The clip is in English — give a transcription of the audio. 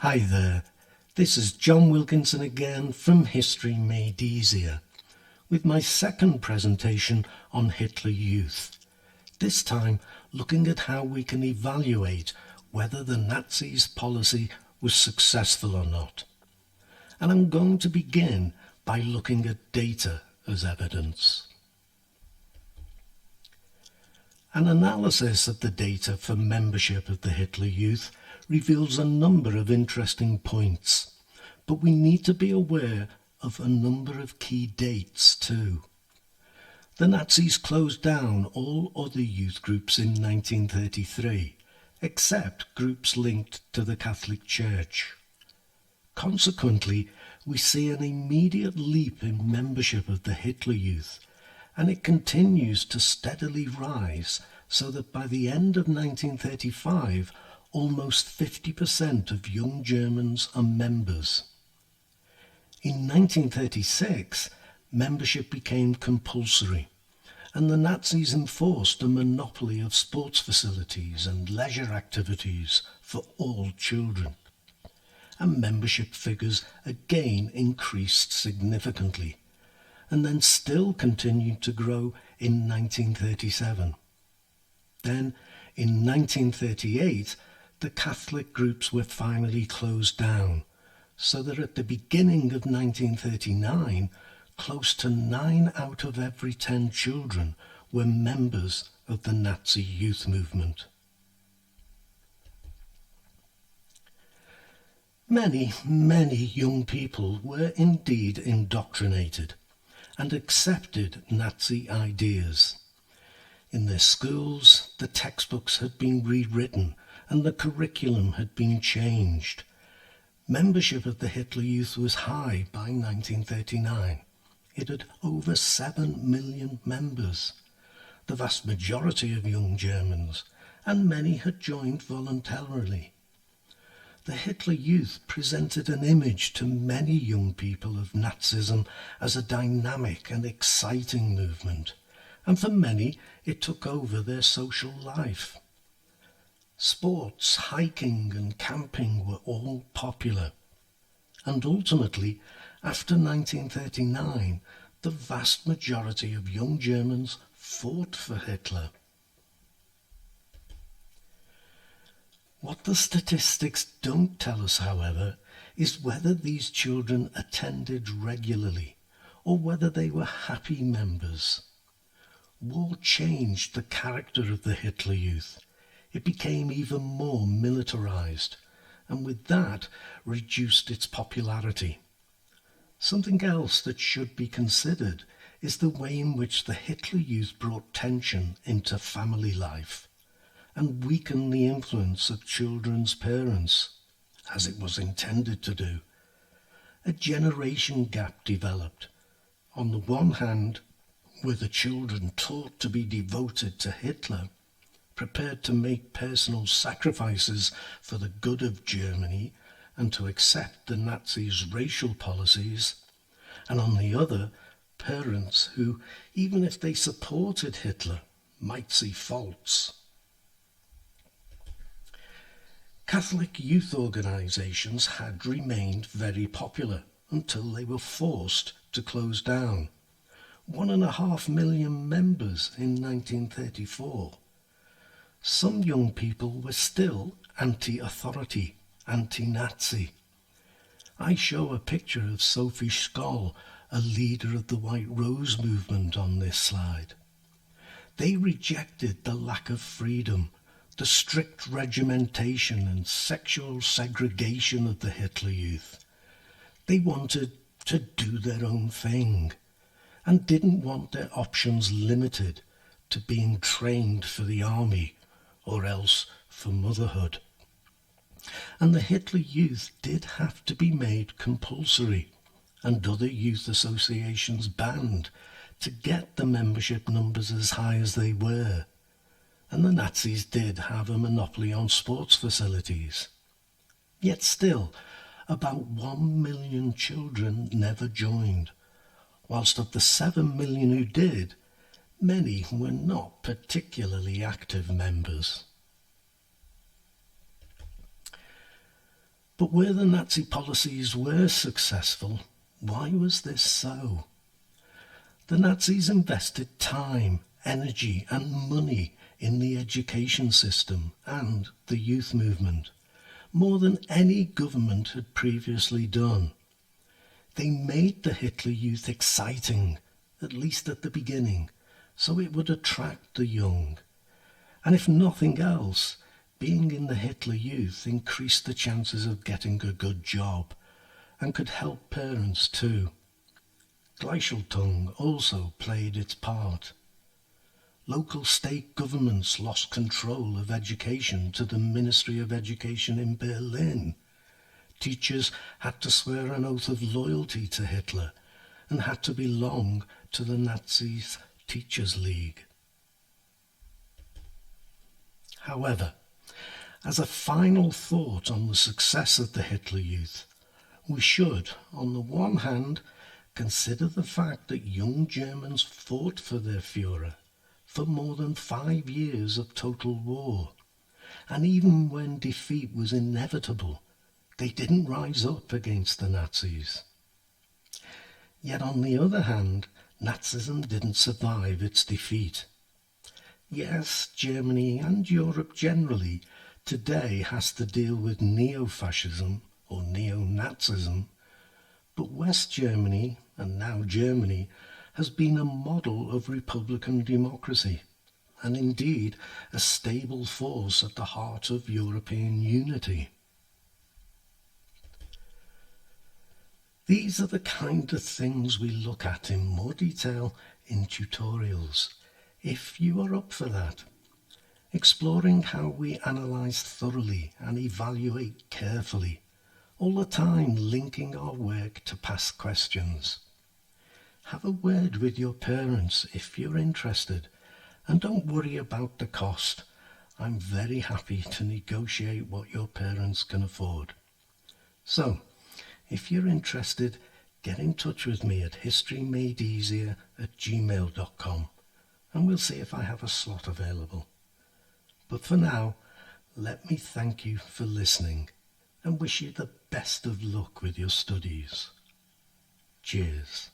Hi there, this is John Wilkinson again from History Made Easier, with my second presentation on Hitler Youth, this time looking at how we can evaluate whether the Nazis' policy was successful or not. And I'm going to begin by looking at data as evidence. An analysis of the data for membership of the Hitler Youth reveals a number of interesting points, but we need to be aware of a number of key dates too. The Nazis closed down all other youth groups in 1933, except groups linked to the Catholic Church. Consequently, we see an immediate leap in membership of the Hitler Youth, and it continues to steadily rise, so that by the end of 1935, almost 50% of young Germans are members. In 1936, membership became compulsory, and the Nazis enforced a monopoly of sports facilities and leisure activities for all children. And membership figures again increased significantly, and then still continued to grow in 1937. Then, in 1938, the Catholic groups were finally closed down, so that at the beginning of 1939, close to 9 out of every 10 children were members of the Nazi youth movement. Many young people were indeed indoctrinated and accepted Nazi ideas. In their schools, the textbooks had been rewritten and the curriculum had been changed. Membership of the Hitler Youth was high by 1939. It had over 7 million members, the vast majority of young Germans, and many had joined voluntarily. The Hitler Youth presented an image to many young people of Nazism as a dynamic and exciting movement, and for many it took over their social life. Sports, hiking and camping were all popular, and ultimately, after 1939, the vast majority of young Germans fought for Hitler. What the statistics don't tell us, however, is whether these children attended regularly or whether they were happy members. War changed the character of the Hitler Youth. It became even more militarized, and with that reduced its popularity. Something else that should be considered is the way in which the Hitler Youth brought tension into family life and weakened the influence of children's parents, as it was intended to do. A generation gap developed. On the one hand, were the children taught to be devoted to Hitler, prepared to make personal sacrifices for the good of Germany and to accept the Nazis' racial policies, and on the other, parents who, even if they supported Hitler, might see faults. Catholic youth organisations had remained very popular until they were forced to close down. 1.5 million members in 1934. Some young people were still anti-authority, anti-Nazi. I show a picture of Sophie Scholl, a leader of the White Rose movement, on this slide. They rejected the lack of freedom, the strict regimentation and sexual segregation of the Hitler Youth. They wanted to do their own thing and didn't want their options limited to being trained for the army or else for motherhood. And the Hitler Youth did have to be made compulsory and other youth associations banned to get the membership numbers as high as they were. And the Nazis did have a monopoly on sports facilities. Yet still, about 1 million children never joined, whilst of the 7 million who did, many were not particularly active members. But where the Nazi policies were successful, why was this so? The Nazis invested time, energy and money in the education system and the youth movement, more than any government had previously done. They made the Hitler Youth exciting, at least at the beginning, so it would attract the young. And if nothing else, being in the Hitler Youth increased the chances of getting a good job and could help parents too. Gleichschaltung also played its part. Local state governments lost control of education to the Ministry of Education in Berlin. Teachers had to swear an oath of loyalty to Hitler and had to belong to the Nazis' Teachers' League. However, as a final thought on the success of the Hitler Youth, we should, on the one hand, consider the fact that young Germans fought for their Führer for more than 5 years of total war, and even when defeat was inevitable, they didn't rise up against the Nazis. Yet on the other hand, Nazism didn't survive its defeat. Yes, Germany and Europe generally today has to deal with neo-fascism or neo-Nazism, but West Germany, and now Germany, has been a model of republican democracy, and indeed a stable force at the heart of European unity. These are the kind of things we look at in more detail in tutorials, if you are up for that, exploring how we analyse thoroughly and evaluate carefully, all the time linking our work to past questions. Have a word with your parents if you're interested, and don't worry about the cost. I'm very happy to negotiate what your parents can afford. So, if you're interested, get in touch with me at historymadeeasier@gmail.com and we'll see if I have a slot available. But for now, let me thank you for listening and wish you the best of luck with your studies. Cheers.